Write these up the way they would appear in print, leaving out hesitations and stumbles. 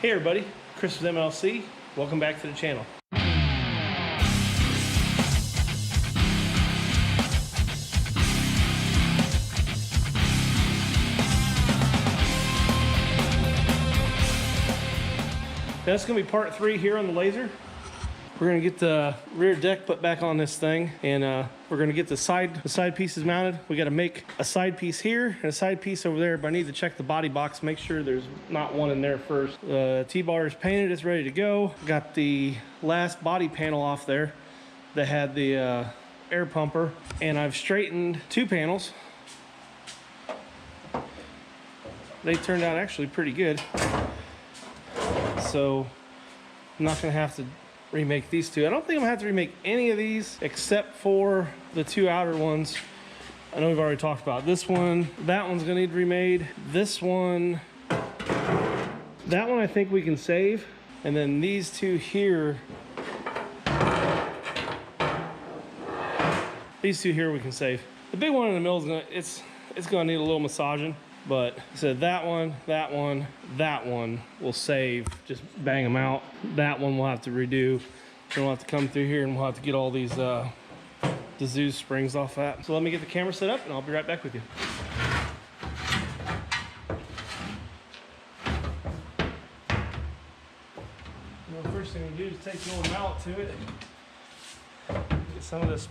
Hey everybody, Chris with MLC. Welcome back to the channel. That's going to be part 3 here on the Lazer. We're going to get the rear deck put back on this thing, and we're going to get the side pieces mounted. We got to make a side piece here and a side piece over there, but I need to check the body box, make sure there's not one in there first. The T-bar is painted, it's ready to go. Got the last body panel off there that had the air pumper, and I've straightened 2 panels. They turned out actually pretty good, so I'm not going to have to remake these 2. I don't think I'm gonna have to remake any of these except for the 2 outer ones. I know we've already talked about this one. That one's gonna need remade. This one, that one I think we can save. And then these 2 here, these 2 here we can save. The big one in the middle is gonna, it's gonna need a little massaging. But so that one will save. Just bang them out. That one we'll have to redo. Then we'll have to come through here and we'll have to get all these Zeus springs off that. So let me get the camera set up and I'll be right back with you. Well, the first thing we do is take the old mallet to it. Get some of this.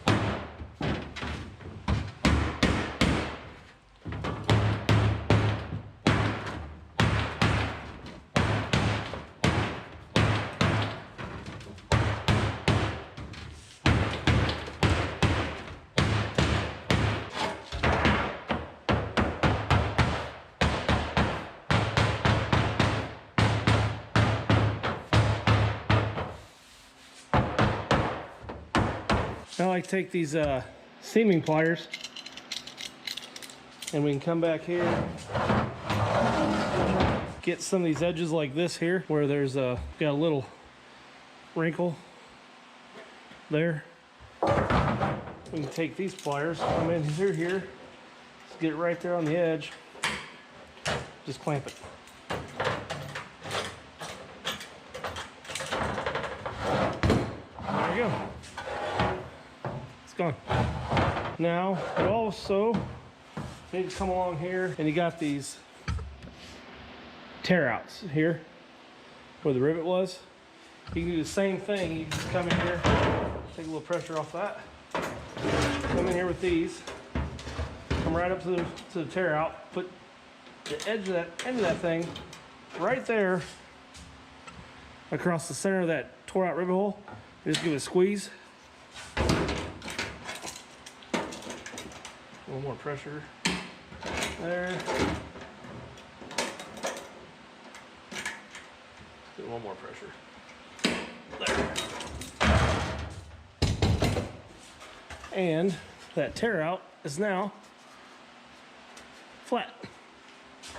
Now I like to take these seaming pliers and we can come back here, get some of these edges like this here where there's got a little wrinkle there. We can take these pliers, come in through here, just get it right there on the edge, just clamp it. There you go. Gone. Now you also need to come along here and you got these tear outs here where the rivet was. You can do the same thing. You just come in here, take a little pressure off that, come in here with these, come right up to the tear out, put the edge of that end of that thing right there across the center of that tore out rivet hole. Just give it a squeeze. A little more pressure there. A little more pressure there. And that tear out is now flat.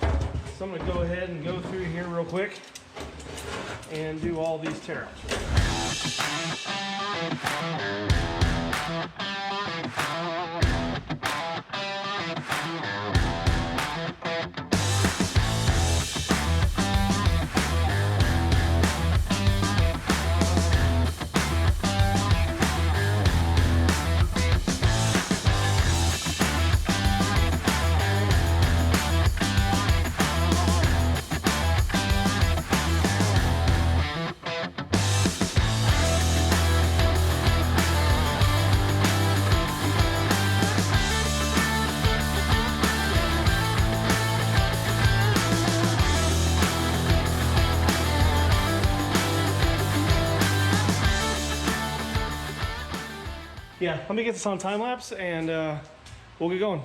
So I'm going to go ahead and go through here real quick and do all these tear outs. Yeah, let me get this on time lapse and we'll get going.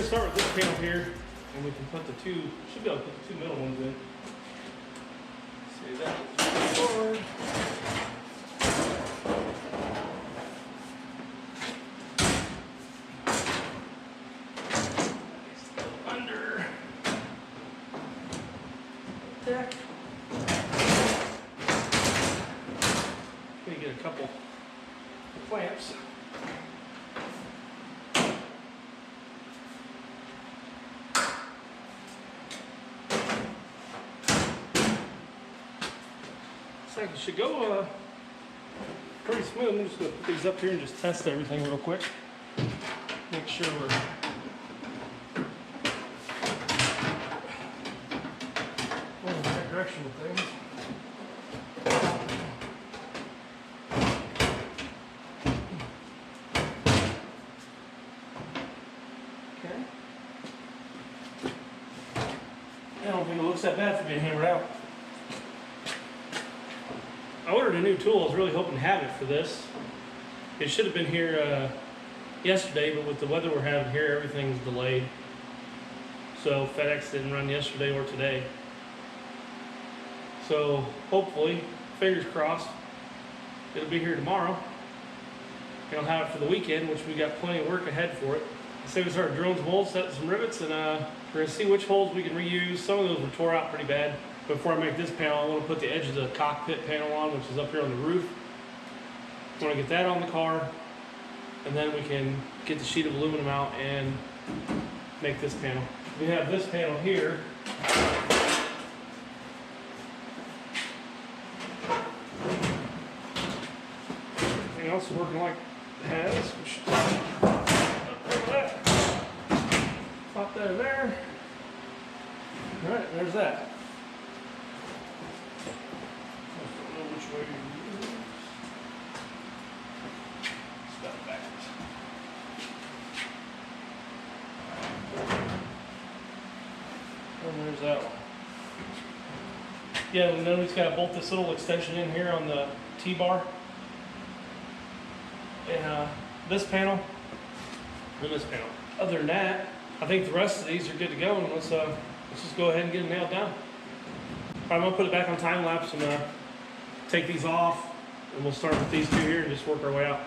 Start with this panel here, and we can put the 2, should be able to put the 2 middle ones in. deck. Let me get a couple clamps. Looks like it should go pretty smooth. I'm just going to put these up here and just test everything real quick. Make sure we're going in the right direction with things. Okay. I don't think it looks that bad for being hammered out. I ordered a new tool. I was really hoping to have it for this. It should have been here yesterday, but with the weather we're having here, everything's delayed. So FedEx didn't run yesterday or today. So hopefully, fingers crossed, it'll be here tomorrow. And I'll have it for the weekend, which we got plenty of work ahead for it. So we started drilling some holes, setting some rivets, and we're gonna see which holes we can reuse. Some of those were tore out pretty bad. Before I make this panel, I want to put the edge of the cockpit panel on, which is up here on the roof. I want to get that on the car, and then we can get the sheet of aluminum out and make this panel. We have this panel here. Everything else is working like it has. We should pop that in there. All right, there's that. Which way you use. Step back. And there's that one. Yeah, and then we just gotta bolt this little extension in here on the T-bar. And this panel, and this panel. Other than that, I think the rest of these are good to go, and let's just go ahead and get them nailed down. All right, I'm gonna put it back on time lapse and take these off, and we'll start with these two here and just work our way out.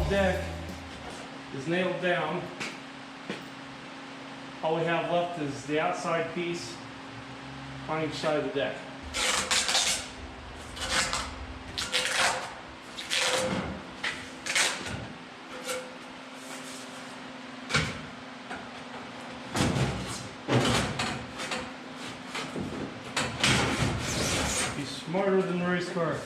Deck is nailed down. All we have left is the outside piece on each side of the deck. Be smarter than the race car.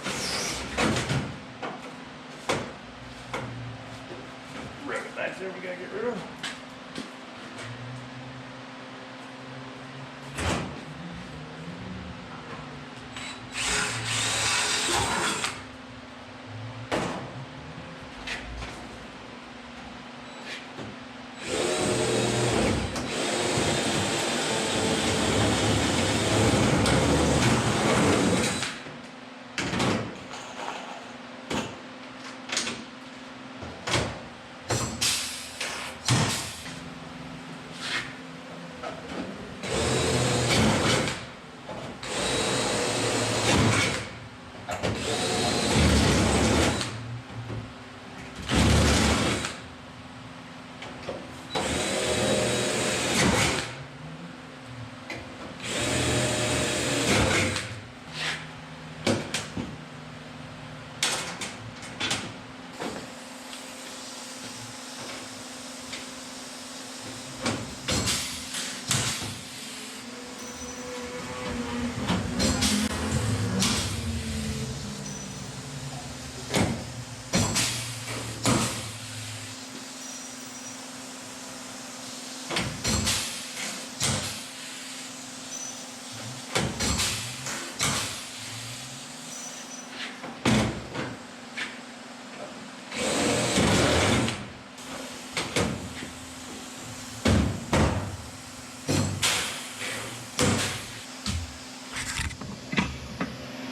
There we gotta get rid of.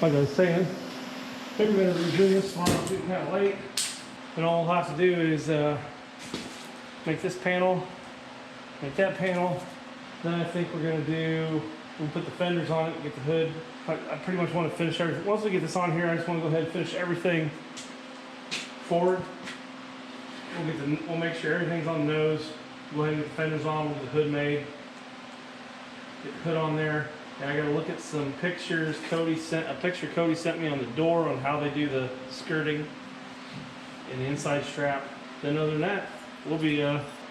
like I was saying, maybe we're gonna redo this tomorrow. It's getting kind of late. And all we'll have to do is make this panel, make that panel. Then I think we're gonna we'll put the fenders on it and get the hood. I pretty much want to finish everything. Once we get this on here, I just want to go ahead and finish everything forward. We'll make sure everything's on the nose. Go ahead and get the fenders on, we'll get the hood made. Get the hood on there. And I gotta look at some pictures. Cody sent me on the door on how they do the skirting and the inside strap. Then other than that, we'll be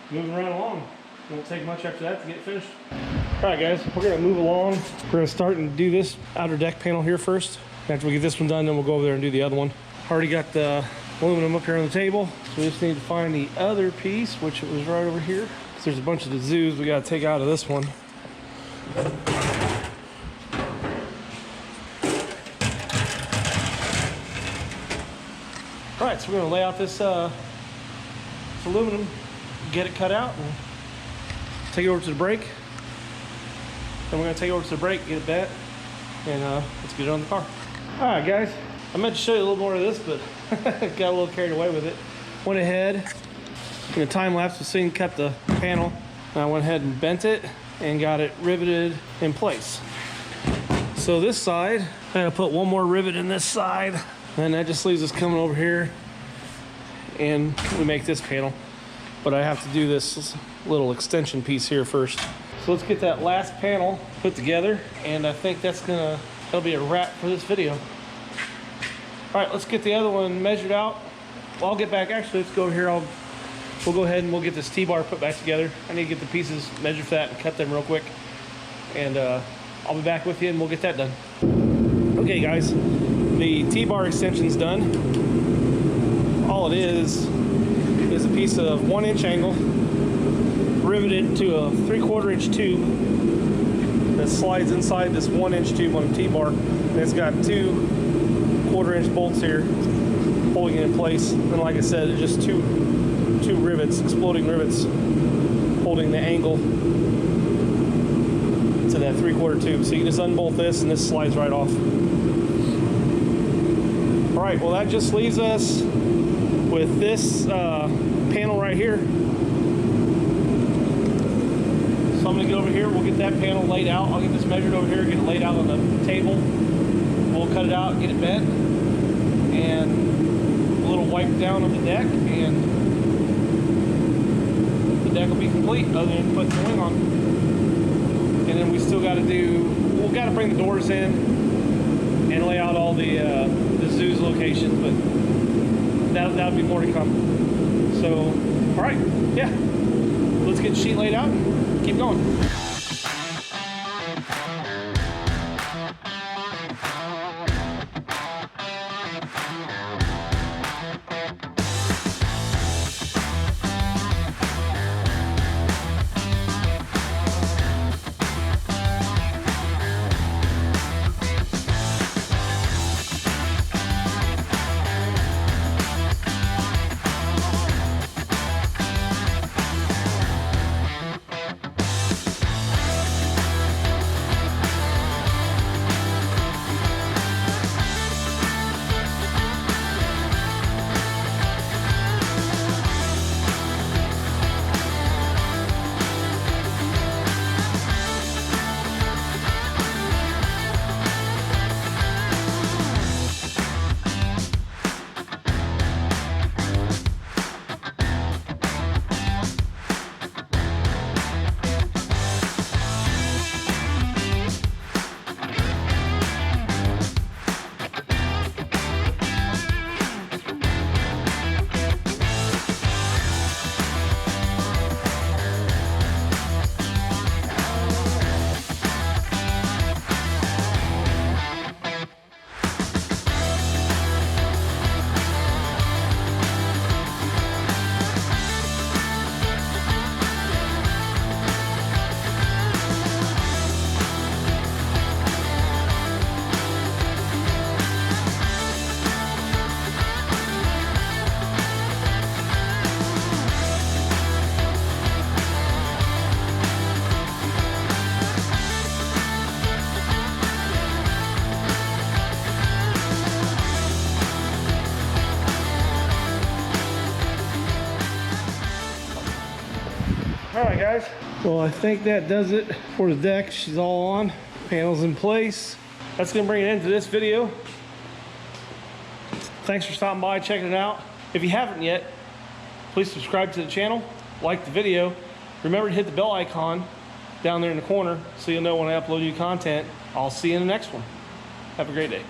moving right along. Won't take much after that to get finished. All right, guys, we're gonna move along. We're gonna start and do this outer deck panel here first. After we get this one done, then we'll go over there and do the other one. Already got the aluminum up here on the table. So we just need to find the other piece, which it was right over here. So there's a bunch of the zoos we gotta take out of this one. All right, so we're gonna lay out this aluminum, get it cut out, and take it over to the brake. Then we're gonna take it over to the brake, get it bent, and let's get it on the car. All right, guys, I meant to show you a little more of this, but got a little carried away with it. Went ahead, in a time lapse, the scene kept the panel, and I went ahead and bent it and got it riveted in place. So this side, I gotta put one more rivet in this side, and that just leaves us coming over here, and we make this panel. But I have to do this little extension piece here first. So let's get that last panel put together, and I think that'll be a wrap for this video. All right, let's get the other one measured out. Well, I'll get back, actually, let's go over here. We'll go ahead and we'll get this T-bar put back together. I need to get the pieces measured for that and cut them real quick. And I'll be back with you and we'll get that done. Okay, guys, the T-bar extension's done. All it is a piece of 1-inch angle riveted to a 3/4 inch tube that slides inside this 1-inch tube on the T-bar. And it's got 2 1/4-inch bolts here holding it in place. And like I said, it's just two rivets, exploding rivets, holding the angle to that 3/4 tube. So you can just unbolt this and this slides right off. All right, well, that just leaves us with this panel right here. So I'm gonna get over here, we'll get that panel laid out. I'll get this measured over here, get it laid out on the table. We'll cut it out, get it bent, and a little wipe down of the deck, and the deck will be complete other than putting the wing on. And then we still gotta we've gotta bring the doors in and lay out all the zoo's locations, but that'll be more to come. So, all right, yeah, let's get the sheet laid out and keep going. All right, guys. Well, I think that does it for the deck. She's all on, panels in place. That's gonna bring it into this video. Thanks for stopping by, checking it out. If you haven't yet, please subscribe to the channel, like the video. Remember to hit the bell icon down there in the corner so you'll know when I upload new content. I'll see you in the next one. Have a great day.